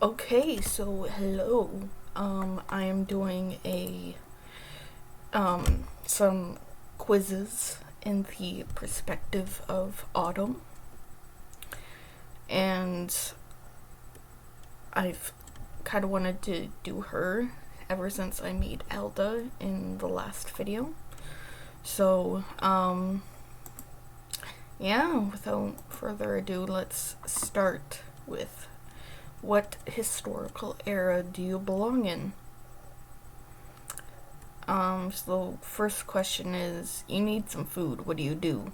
Okay, so hello. I am doing some quizzes in the perspective of Autumn, and I've kind of wanted to do her ever since I made Elda in the last video. So, yeah, without further ado, let's start with what historical era do you belong in? So the first question is, you need some food, what do?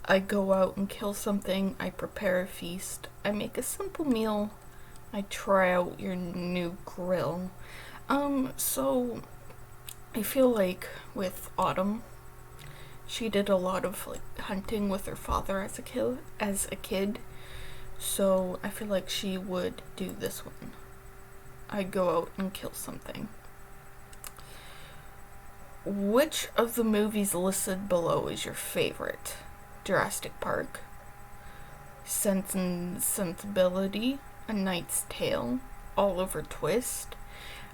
I go out and kill something, I prepare a feast, I make a simple meal, I try out your new grill. So I feel like with Autumn, she did a lot of hunting with her father as a kid. So I feel like she would do this one. I go out and kill something. Which of the movies listed below is your favorite? Jurassic Park, Sense and Sensibility, A Knight's Tale, Oliver Twist.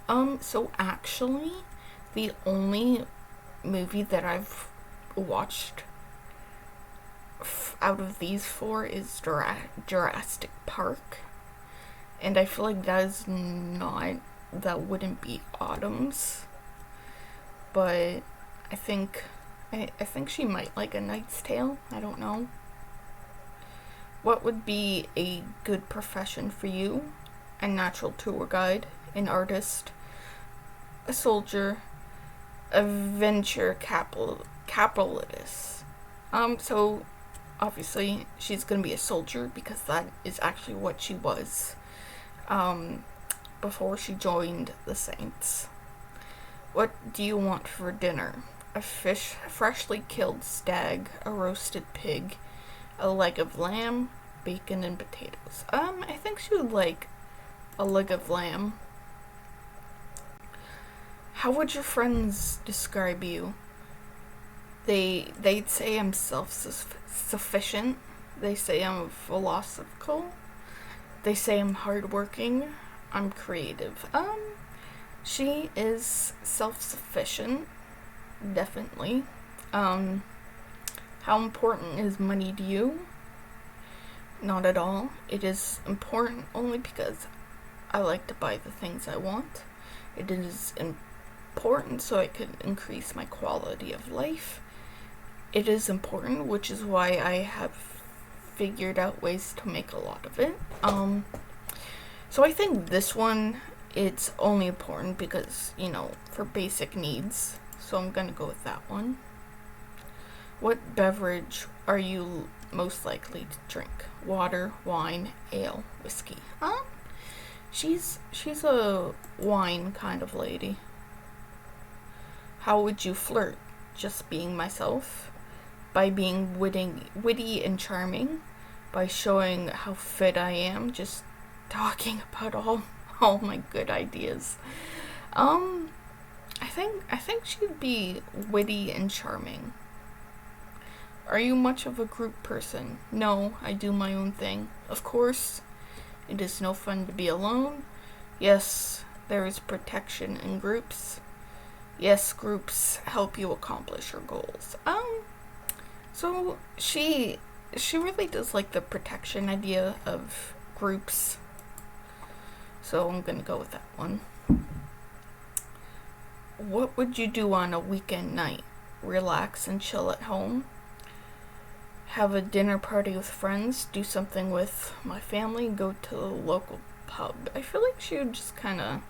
So actually, the only movie that I've watched out of these four is Jurassic Park, and I feel like that wouldn't be Autumn's, but I think she might like A Knight's Tale. I don't know. What would be a good profession for you? A natural tour guide, an artist, a soldier, a venture capitalist. So obviously she's gonna be a soldier because that is actually what she was before she joined the Saints. What do you want for dinner? A freshly killed stag, a roasted pig, a leg of lamb, bacon and potatoes. I think she would like a leg of lamb. How would your friends describe you? They'd say I'm self-sufficient. They say I'm philosophical. They say I'm hardworking. I'm creative. She is self-sufficient, definitely. How important is money to you? Not at all. It is important only because I like to buy the things I want. It is important so I could increase my quality of life. It is important, which is why I have figured out ways to make a lot of it. So I think this one, it's only important because, for basic needs. So I'm gonna go with that one. What beverage are you most likely to drink? Water, wine, ale, whiskey. She's a wine kind of lady. How would you flirt? Just being myself? By being witty and charming? By showing how fit I am? Just talking about all my good ideas. I think she'd be witty and charming. Are you much of a group person? No, I do my own thing. Of course, it is no fun to be alone. Yes, there is protection in groups. Yes, groups help you accomplish your goals. So she really does like the protection idea of groups. So I'm gonna go with that one. What would you do on a weekend night? Relax and chill at home? Have a dinner party with friends? Do something with my family? Go to a local pub? I feel like she would just kind of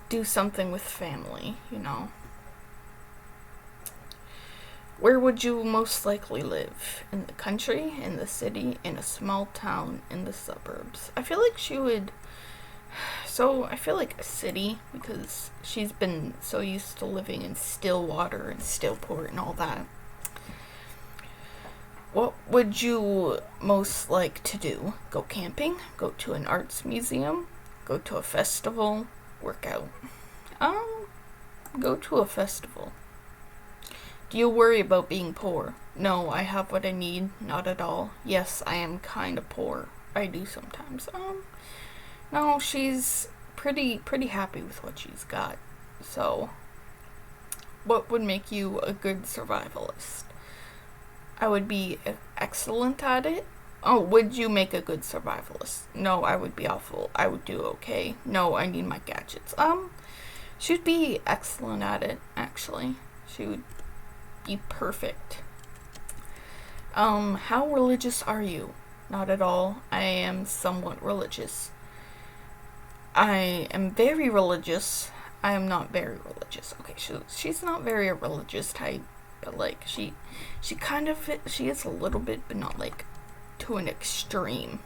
do something with family, Where would you most likely live? In the country, in the city, in a small town, in the suburbs? I feel like she would. So I feel like a city because she's been so used to living in Stillwater and Stillport and all that. What would you most like to do? Go camping? Go to an arts museum? Go to a festival? Work out? Go to a festival. Do you worry about being poor? No, I have what I need. Not at all. Yes, I am kind of poor. I do sometimes. No, she's pretty happy with what she's got. So, what would make you a good survivalist? I would be excellent at it. Oh, would you make a good survivalist? No, I would be awful. I would do okay. No, I need my gadgets. She'd be excellent at it, actually. She would be perfect. How religious are you? Not at all. I am somewhat religious. I am very religious. I am not very religious. Okay, she's not very a religious type, but like she is a little bit, but not like to an extreme.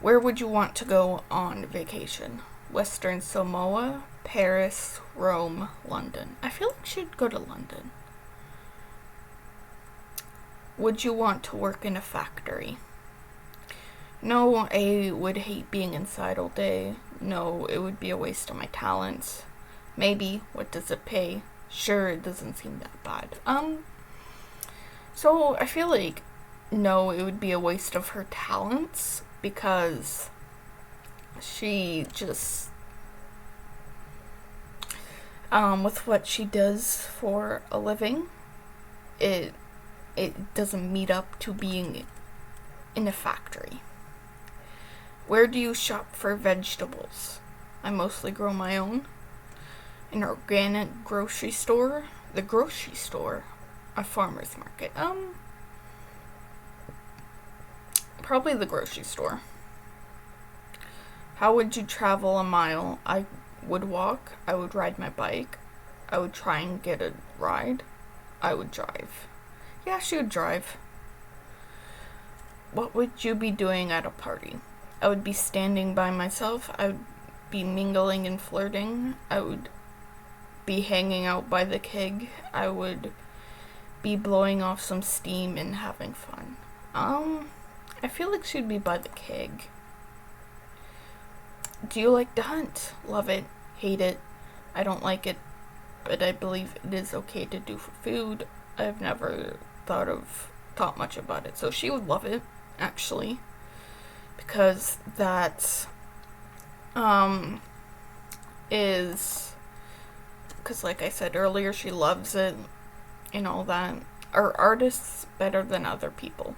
Where would you want to go on vacation? Western Samoa, Paris, Rome, London. I feel like she'd go to London. Would you want to work in a factory? No, I would hate being inside all day. No, it would be a waste of my talents. Maybe. What does it pay? Sure, it doesn't seem that bad. So I feel like no, it would be a waste of her talents because she just with what she does for a living, it doesn't meet up to being in a factory. Where do you shop for vegetables? I mostly grow my own. An organic grocery store? The grocery store? A farmer's market? Probably the grocery store. How would you travel a mile? I would walk. I would ride my bike. I would try and get a ride. I would drive. Yeah, she would drive. What would you be doing at a party? I would be standing by myself. I would be mingling and flirting. I would be hanging out by the keg. I would be blowing off some steam and having fun. I feel like she'd be by the keg. Do you like to hunt? Love it. Hate it. I don't like it, but I believe it is okay to do for food. I've never thought much about it. So she would love it, actually. Because that is because like I said earlier, she loves it and all that. Are artists better than other people?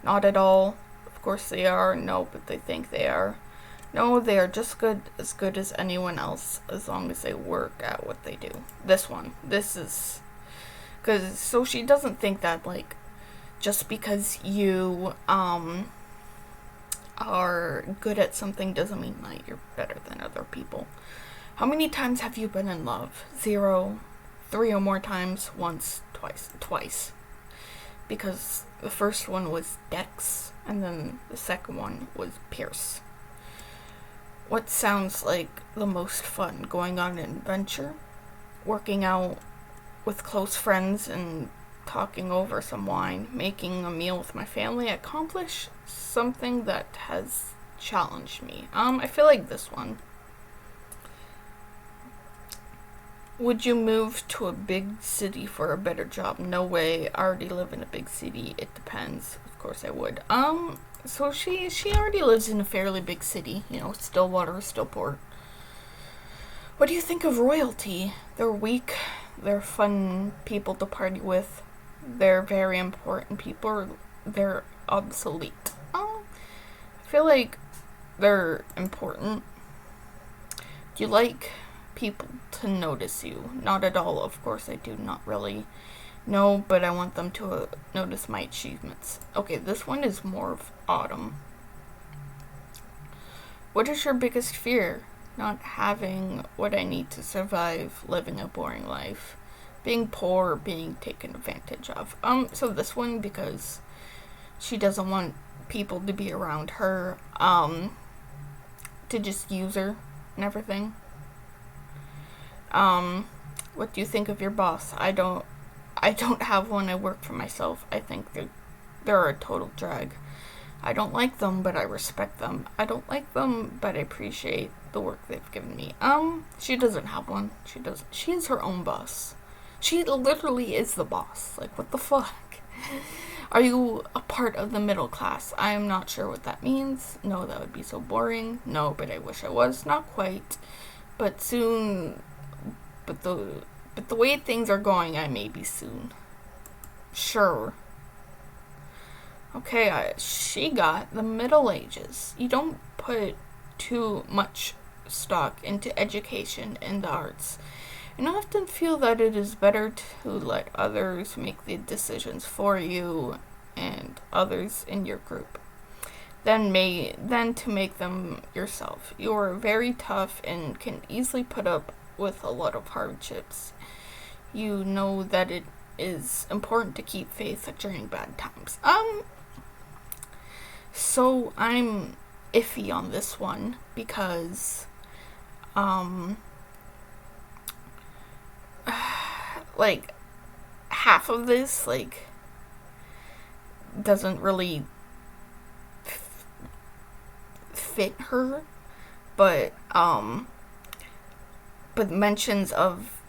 Not at all. Of course they are. No, but they think they are. No, they are just as good as anyone else as long as they work at what they do. This is because so she doesn't think that like just because you are good at something doesn't mean that you're better than other people. How many times have you been in love? 0, 3 or more times, once, twice. Because the first one was Dex, and then the second one was Pierce. What sounds like the most fun? Going on an adventure? Working out with close friends and talking over some wine? Making a meal with my family? Accomplish something that has challenged me. I feel like this one. Would you move to a big city for a better job? No way. I already live in a big city. It depends. Of course I would. So she already lives in a fairly big city. You know, Stillwater, Stillport. What do you think of royalty? They're weak. They're fun people to party with. They're very important people. They're obsolete. I feel like they're important. Do you like people to notice you? Not at all, of course I do. Not really. No, but I want them to notice my achievements. Okay, this one is more of Autumn. What is your biggest fear? Not having what I need to survive, living a boring life, being poor, or being taken advantage of. So this one, because she doesn't want people to be around her, to just use her and everything. What do you think of your boss? I don't have one. I work for myself. I think they're a total drag. I don't like them, but I respect them. I don't like them, but I appreciate the work they've given me. She doesn't have one. She doesn't. She is her own boss. She literally is the boss. Like, what the fuck? Are you a part of the middle class? I am not sure what that means. No, that would be so boring. No, but I wish I was. Not quite. But soon. But the way things are going, I may be soon. Sure. Okay, she got the Middle Ages. You don't put too much stock into education and the arts, and I often feel that it is better to let others make the decisions for you and others in your group than to make them yourself. You are very tough and can easily put up with a lot of hardships. You know that it is important to keep faith during bad times. So I'm iffy on this one because, like, half of this, like, doesn't really fit her, but mentions of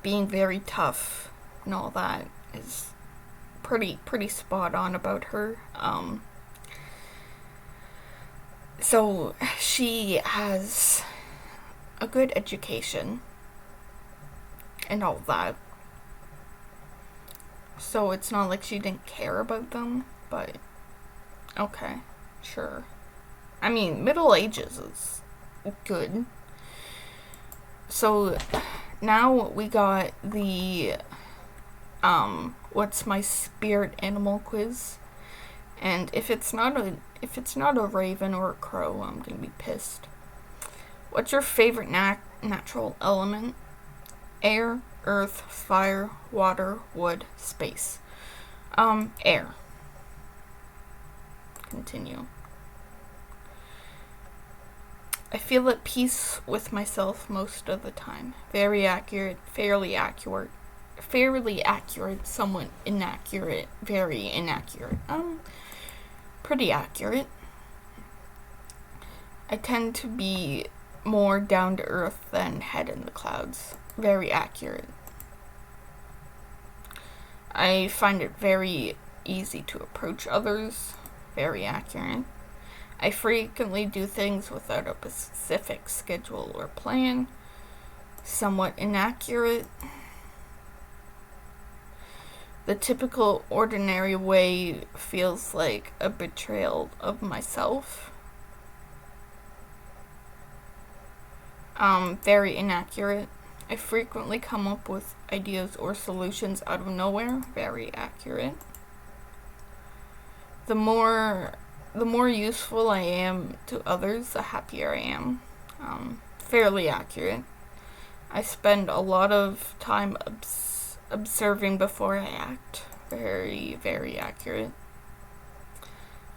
being very tough and all that is pretty spot on about her. So she has a good education and all that. So it's not like she didn't care about them, but okay, sure. I mean, Middle Ages is good. So now we got the what's my spirit animal quiz. And if it's not a raven or a crow, I'm gonna be pissed. What's your favorite natural element? Air, earth, fire, water, wood, space. Air. Continue. I feel at peace with myself most of the time. Very accurate, fairly accurate, somewhat inaccurate, very inaccurate. Pretty accurate. I tend to be more down to earth than head in the clouds. Very accurate. I find it very easy to approach others. Very accurate. I frequently do things without a specific schedule or plan. Somewhat inaccurate. The typical ordinary way feels like a betrayal of myself. Very inaccurate. I frequently come up with ideas or solutions out of nowhere. Very accurate. The more useful I am to others, the happier I am. Fairly accurate. I spend a lot of time observing before I act. Very, very accurate.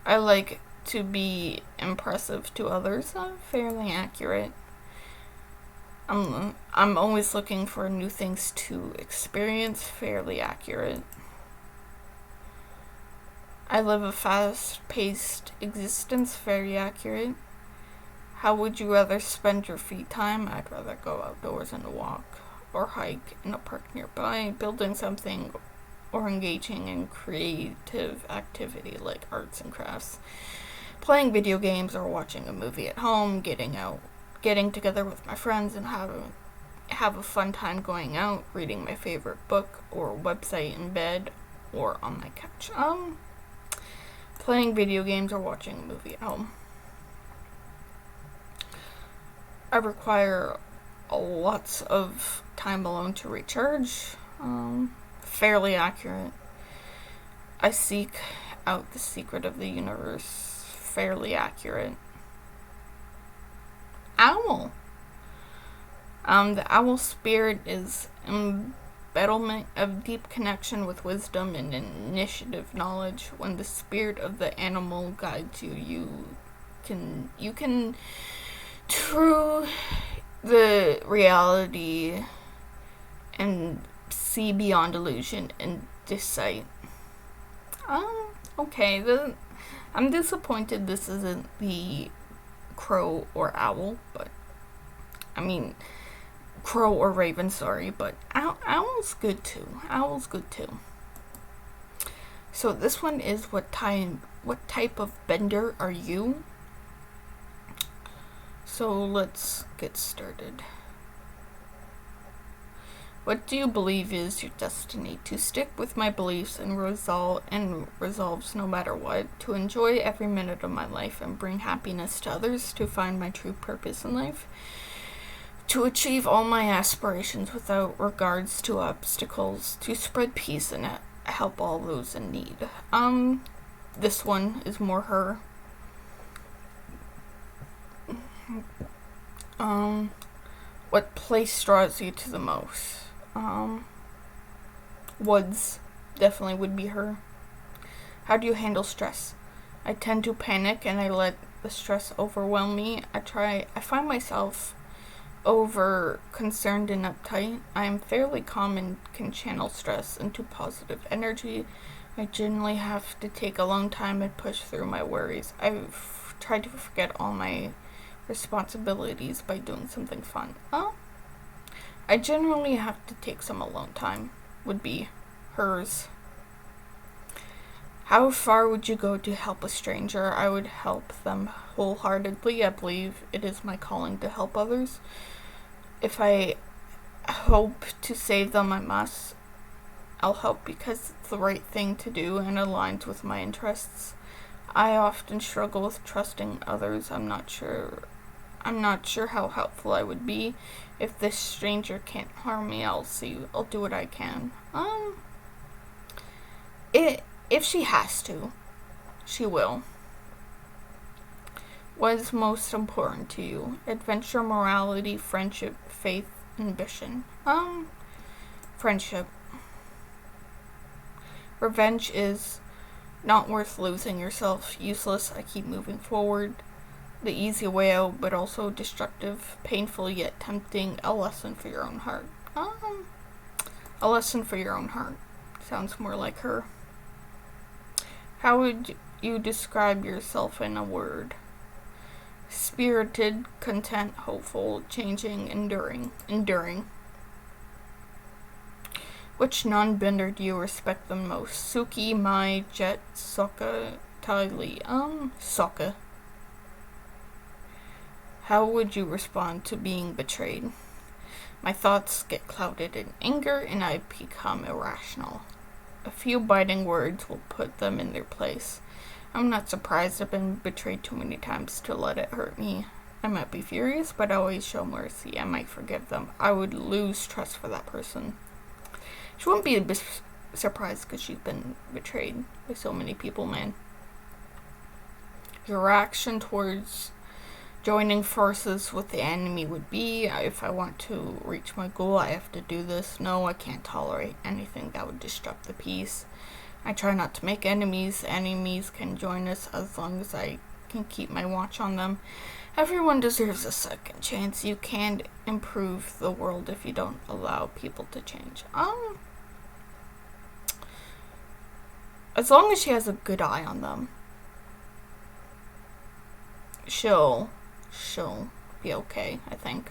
I like to be impressive to others. Fairly accurate. I'm always looking for new things to experience. Fairly accurate. I live a fast-paced existence. Very accurate. How would you rather spend your free time? I'd rather go outdoors and walk or hike in a park nearby, building something or engaging in creative activity like arts and crafts, playing video games or watching a movie at home, getting together with my friends and have a fun time going out, reading my favorite book or website in bed or on my couch. Playing video games or watching a movie at home. I require lots of time alone to recharge. Fairly accurate. I seek out the secret of the universe. Fairly accurate. Owl. The owl spirit is embodiment of deep connection with wisdom and initiative knowledge. When the spirit of the animal guides you, you can true the reality and see beyond illusion and decide. Okay, I'm disappointed this isn't the crow or owl, but I mean crow or raven, sorry, but owl's good too. So this one is what type of bender are you? So let's get started. What do you believe is your destiny? To stick with my beliefs and resolves no matter what, to enjoy every minute of my life and bring happiness to others, to find my true purpose in life, to achieve all my aspirations without regards to obstacles, to spread peace and help all those in need. This one is more her. What place draws you to the most? Woods definitely would be her. How do you handle stress? I tend to panic and I let the stress overwhelm me. I find myself over concerned and uptight. I am fairly calm and can channel stress into positive energy. I generally have to take a long time and push through my worries. I've tried to forget all my responsibilities by doing something fun. I generally have to take some alone time, would be hers. How far would you go to help a stranger? I would help them wholeheartedly. I believe it is my calling to help others. If I hope to save them, I must. I'll help because it's the right thing to do and aligns with my interests. I often struggle with trusting others. I'm not sure how helpful I would be. If this stranger can't harm me, I'll do what I can. If she has to, she will. What is most important to you? Adventure, morality, friendship, faith, ambition. Friendship. Revenge is not worth losing yourself. Useless. I keep moving forward. The easy way out, but also destructive, painful yet tempting. A lesson for your own heart. A lesson for your own heart. Sounds more like her. How would you describe yourself in a word? Spirited, content, hopeful, changing, enduring. Which non-bender do you respect the most? Suki, Mai, Jet, Sokka, Ty Lee. Sokka. How would you respond to being betrayed? My thoughts get clouded in anger and I become irrational. A few biting words will put them in their place. I'm not surprised I've been betrayed too many times to let it hurt me. I might be furious, but I always show mercy. I might forgive them. I would lose trust for that person. She wouldn't be a bit surprised because she's been betrayed by so many people, man. Your reaction towards joining forces with the enemy would be, if I want to reach my goal, I have to do this. No, I can't tolerate anything that would disrupt the peace. I try not to make enemies. Enemies can join us as long as I can keep my watch on them. Everyone deserves a second chance. You can't improve the world if you don't allow people to change. As long as she has a good eye on them, she'll be okay, I think.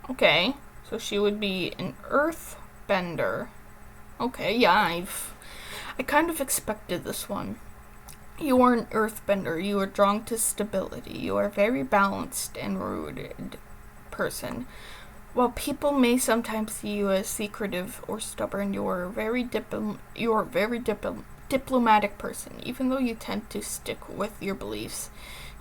Okay, so she would be an earthbender. Okay, yeah, I kind of expected this one. You are an earthbender. You are drawn to stability. You are a very balanced and rooted person. While people may sometimes see you as secretive or stubborn, you are a very diplomatic person. Even though you tend to stick with your beliefs,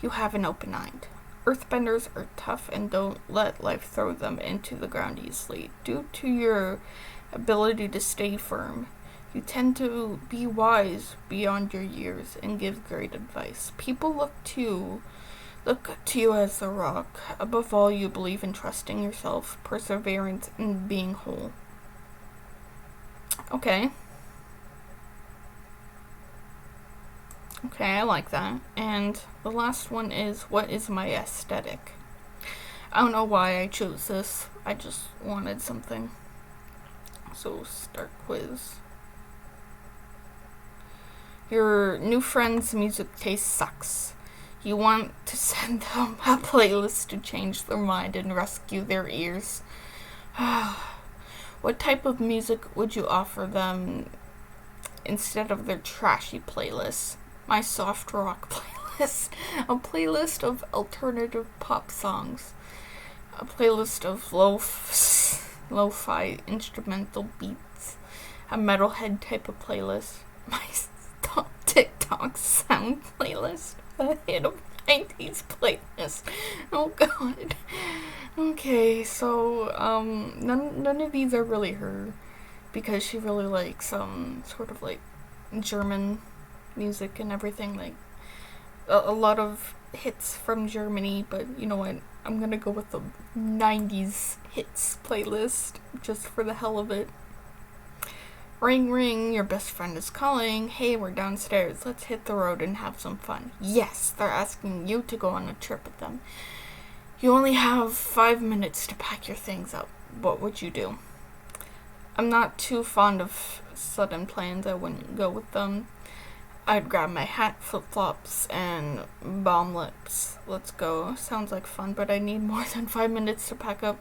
you have an open mind. Earthbenders are tough and don't let life throw them into the ground easily. Due to your ability to stay firm, you tend to be wise beyond your years and give great advice. People look to you as the rock. Above all, you believe in trusting yourself, perseverance, and being whole. Okay, I like that. And the last one is, what is my aesthetic? I don't know why I chose this. I just wanted something. So, start quiz. Your new friend's music taste sucks. You want to send them a playlist to change their mind and rescue their ears. What type of music would you offer them instead of their trashy playlists? My soft rock playlist. A playlist of alternative pop songs. A playlist of lo-fi instrumental beats. A metalhead type of playlist. My TikTok sound playlist. A hit of 90s playlist. Oh god. Okay, so none of these are really her, because she really likes sort of like German music and everything, like a lot of hits from Germany. But you know what, I'm gonna go with the 90s hits playlist just for the hell of it. Ring ring, your best friend is calling. Hey, we're downstairs, let's hit the road and have some fun. Yes, they're asking you to go on a trip with them. You only have 5 minutes to pack your things up. What would you do? I'm not too fond of sudden plans. I wouldn't go with them. I'd grab my hat, flip-flops, and bomb lips. Let's go. Sounds like fun, but I need more than 5 minutes to pack up.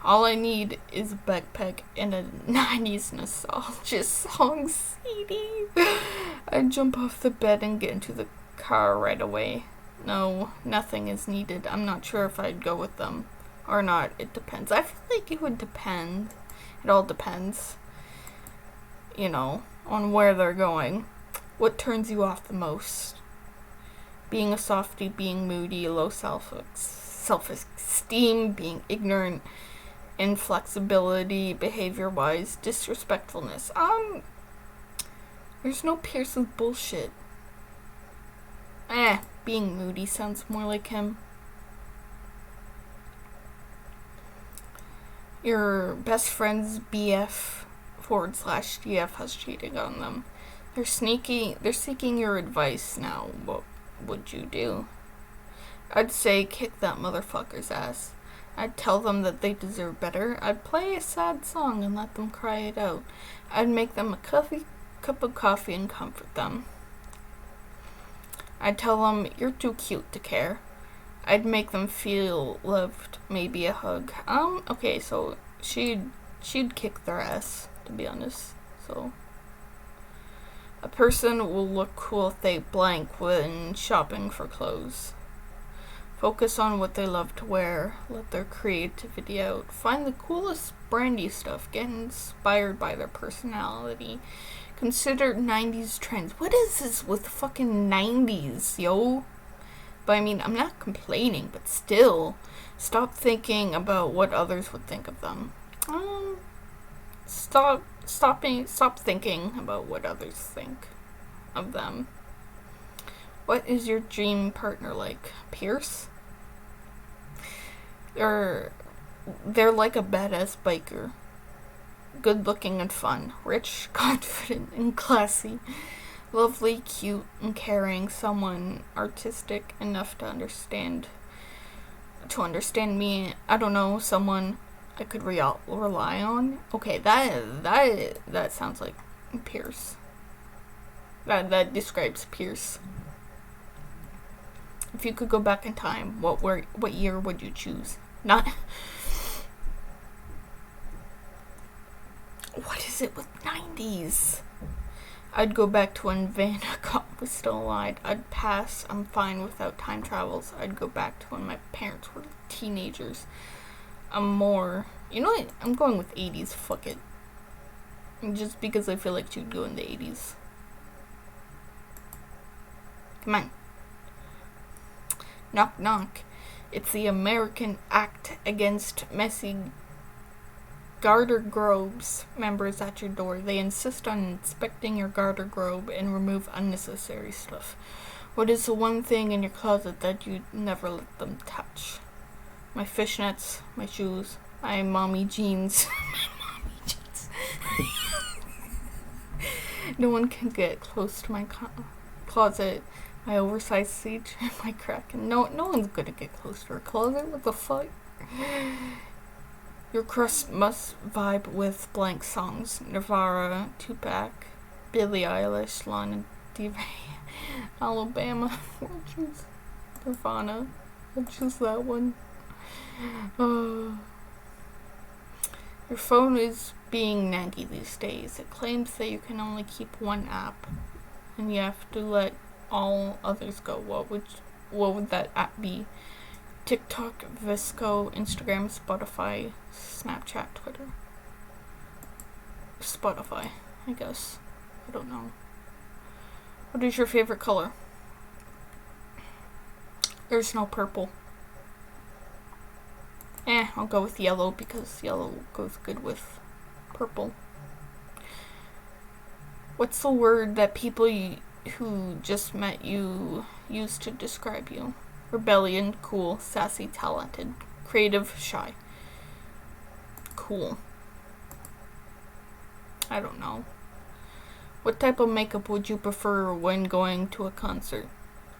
All I need is a backpack and a 90s nostalgia song CD. I'd jump off the bed and get into the car right away. No, nothing is needed. I'm not sure if I'd go with them or not. It depends. I feel like it would depend. It all depends, you know, on where they're going. What turns you off the most? Being a softie, being moody, low self-esteem, being ignorant, inflexibility, behavior-wise, disrespectfulness. There's no Pierce's bullshit. Being moody sounds more like him. Your best friend's BF/GF has cheated on them. They're seeking your advice now. What would you do? I'd say kick that motherfucker's ass. I'd tell them that they deserve better. I'd play a sad song and let them cry it out. I'd make them a cup of coffee and comfort them. I'd tell them you're too cute to care. I'd make them feel loved, maybe a hug. Okay, so she'd kick their ass, to be honest. So a person will look cool if they blank when shopping for clothes. Focus on what they love to wear. Let their creativity out. Find the coolest brandy stuff. Get inspired by their personality. Consider 90s trends. What is this with fucking 90s, yo? But I mean, I'm not complaining, but still, stop thinking about what others would think of them. Stop thinking about what others think of them. What is your dream partner like? Pierce? They're like a badass biker. Good looking and fun. Rich, confident, and classy. Lovely, cute, and caring. Someone artistic enough to understand me. I don't know, someone I could rely on. Okay, that sounds like Pierce. That describes Pierce. If you could go back in time, what year would you choose? Not. What is it with 90s? I'd go back to when Vanna was still alive. I'd pass. I'm fine without time travels. I'd go back to when my parents were teenagers. You know what? I'm going with 80s. Fuck it. Just because I feel like she'd go in the 80s. Come on. Knock knock. It's the American Act Against Messy Garter-Grobes members at your door. They insist on inspecting your garter-grobe and remove unnecessary stuff. What is the one thing in your closet that you never let them touch? My fishnets, my shoes, my mommy jeans. My mommy jeans. No one can get close to my closet. My oversized sage and my Kraken. No one's gonna get close to her closet. What the fuck? Your crush must vibe with blank songs. Nirvana, Tupac, Billie Eilish, Lana Del Rey, Alabama. We'll choose Nirvana. I'll choose that one. Your phone is being naggy these days. It claims that you can only keep one app, and you have to let all others go. What would that app be? TikTok, Visco, Instagram, Spotify, Snapchat, Twitter. Spotify, I guess. I don't know. What is your favorite color? There's no purple. I'll go with yellow because yellow goes good with purple. What's the word that people who just met you use to describe you? Rebellion, cool, sassy, talented, creative, shy. Cool. I don't know. What type of makeup would you prefer when going to a concert?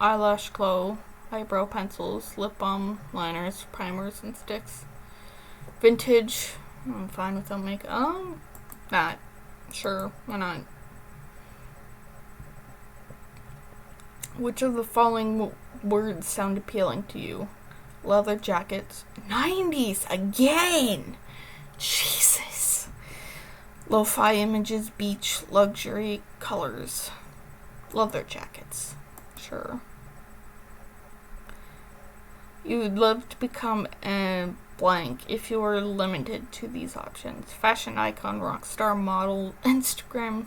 Eyelash glow, eyebrow pencils, lip balm, liners, primers, and sticks. Vintage. I'm fine without makeup. Not. Sure, why not? Which of the following words sound appealing to you? Leather jackets. 90s again! Jesus. Lo-fi images, beach, luxury, colors. Leather jackets. Sure. You'd love to become a blank if you were limited to these options. Fashion icon, rock star, model, Instagram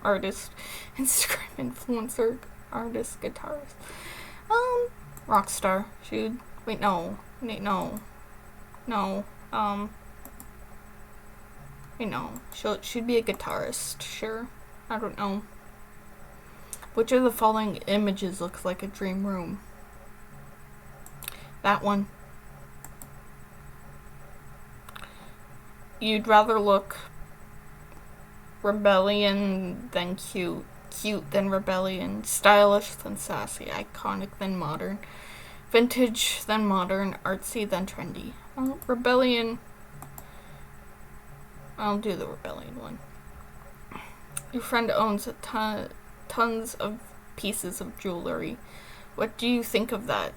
artist, Instagram influencer, artist, guitarist. Rock star. She'd wait, no. Wait, no. No. Wait, no. She'd be a guitarist, sure. I don't know. Which of the following images looks like a dream room? That one. You'd rather look rebellion than cute, cute than rebellion, stylish than sassy, iconic than modern, vintage than modern, artsy than trendy. Rebellion. I'll do the rebellion one. Your friend owns tons of pieces of jewelry. What do you think of that?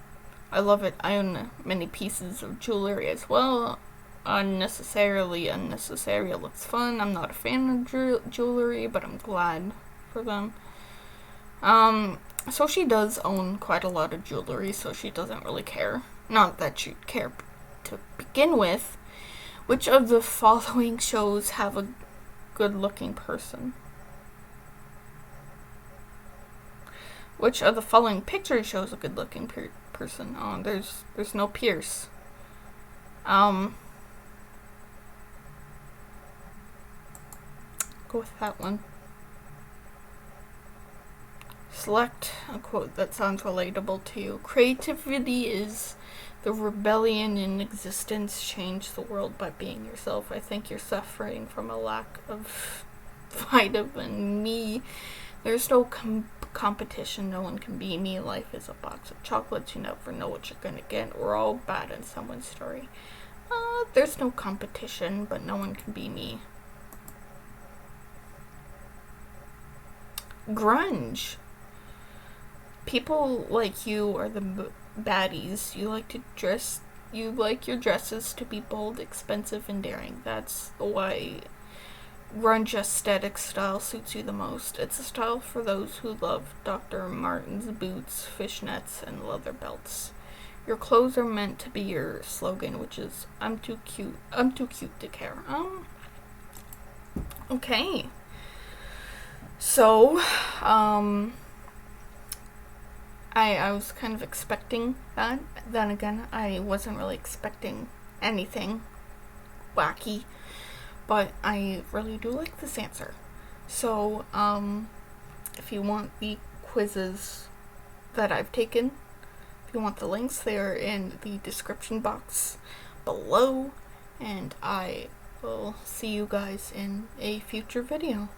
I love it. I own many pieces of jewelry as well. Unnecessary. It looks fun. I'm not a fan of jewelry, but I'm glad for them. So she does own quite a lot of jewelry, so she doesn't really care. Not that she'd care to begin with. Which of the following shows have a good-looking person? Which of the following pictures shows a good-looking person? Oh, there's no Pierce. Go with that one. Select a quote that sounds relatable to you. Creativity is the rebellion in existence. Change the world by being yourself. I think you're suffering from a lack of vitamin me. There's no competition. No one can be me. Life is a box of chocolates. You never know what you're gonna get. We're all bad in someone's story. There's no competition, but no one can be me. Grunge. People like you are the baddies. You like your dresses to be bold, expensive, and daring. That's why grunge aesthetic style suits you the most. It's a style for those who love Dr. Martens boots, fishnets, and leather belts. Your clothes are meant to be your slogan, which is I'm too cute to care. Okay. So, I was kind of expecting that. Then again, I wasn't really expecting anything wacky, but I really do like this answer. So, if you want the quizzes that I've taken, if you want the links, they are in the description box below, and I will see you guys in a future video.